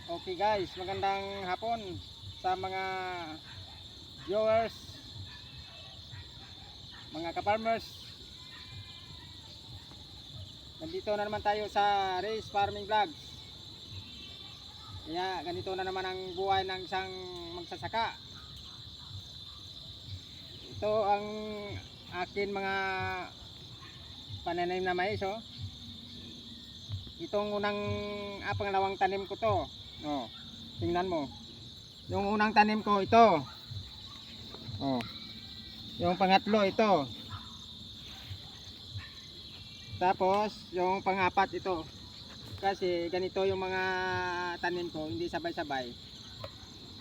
Okay guys, magandang hapon sa mga viewers, mga ka-farmers. Nandito na naman tayo sa Ray's Farming Vlogs. Kaya ganito na naman ang buhay ng isang magsasaka. Ito ang akin mga pananim na mais, oh. Itong unang pangalawang tanim ko to. Oh, tingnan mo. Yung unang tanim ko ito. Oh. Yung pangatlo ito. Tapos yung pangapat ito. Kasi ganito yung mga tanim ko, hindi sabay-sabay.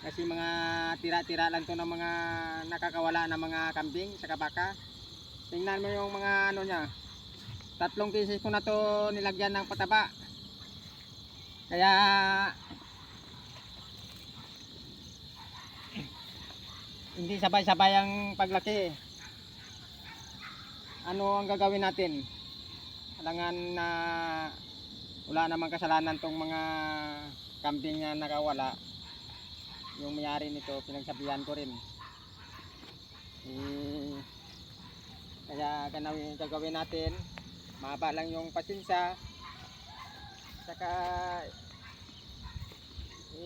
Kasi mga tira-tira lang to ng mga nakakawala ng mga kambing sa baka. Tingnan mo yung mga ano niya. 3 pieces ko na to nilagyan ng pataba. Kaya hindi sabay-sabay ang paglaki. Ano ang gagawin natin? Kailangan na wala namang kasalanan tong mga kambing na nakawala. Yung mayari nito, pinagsabihan ko rin. Kaya gagawin natin, mahaba lang yung pasensya. Saka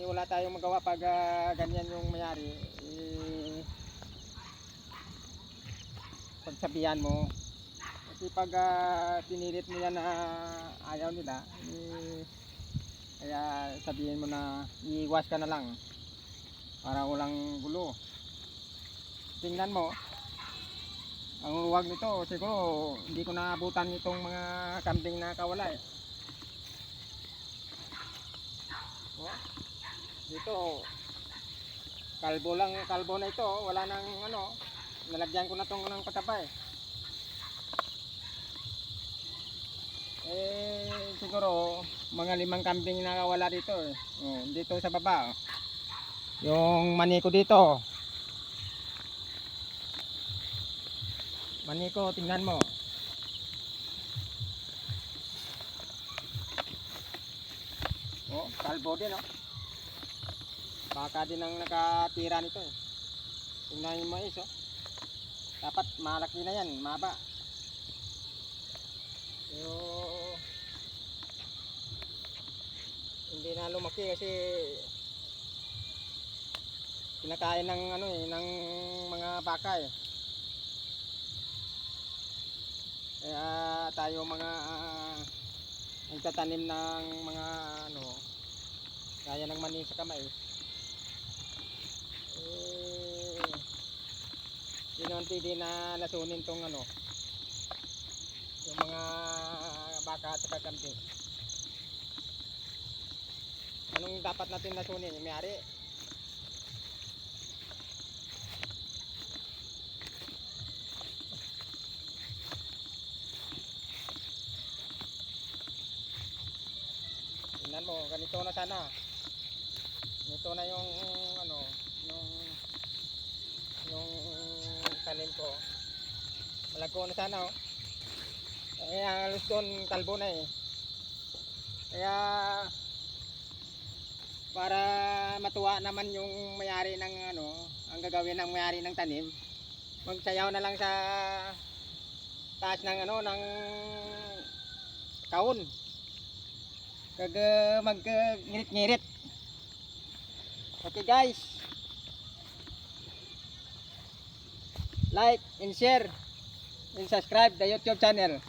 wala tayong magawa pag ganyan yung mayari. Pagsabihan mo. Kasi pag pinilit mo yan na ayaw nila, kaya sabihin mo na iiwas ka na lang para walang gulo. Tingnan mo ang luwag nito, siguro hindi ko naabutan itong mga kambing na kawala eh. Oh, dito kalbo na ito, wala nang ano, nalagyan ko na tong ng pataba eh. Siguro mga 5 kambing na wala dito eh. Oh, dito sa baba oh. Yung mani ko dito. Mani ko, tingnan mo. Oh, kalbo din oh. Baka din ang nakatira nito eh. Tingnan yung mais oh. Dapat malaki na yan, maba. Pero hindi na lumaki kasi kinakain ng ano eh, ng mga baka eh. Kaya tayo mga nagtatanim ng mga ano, gaya ng mani sa kamay. Hindi naman pwede na lasunin tong ano, yung mga baka at saka kambing. Anong dapat natin lasunin? Yung may-ari. Tingnan mo, ganito na sana. Ito na yung ano, yung tanim ko. Malagko na sana oh. Kaya halos doon kalbo na eh. Kaya para matuwa naman yung may-ari ng ano, ang gagawin ng may-ari ng tanim, magsayaw na lang sa taas ng ano, ng kaon. Mag-ngirit-ngirit. Okay guys, like and share and subscribe the YouTube channel.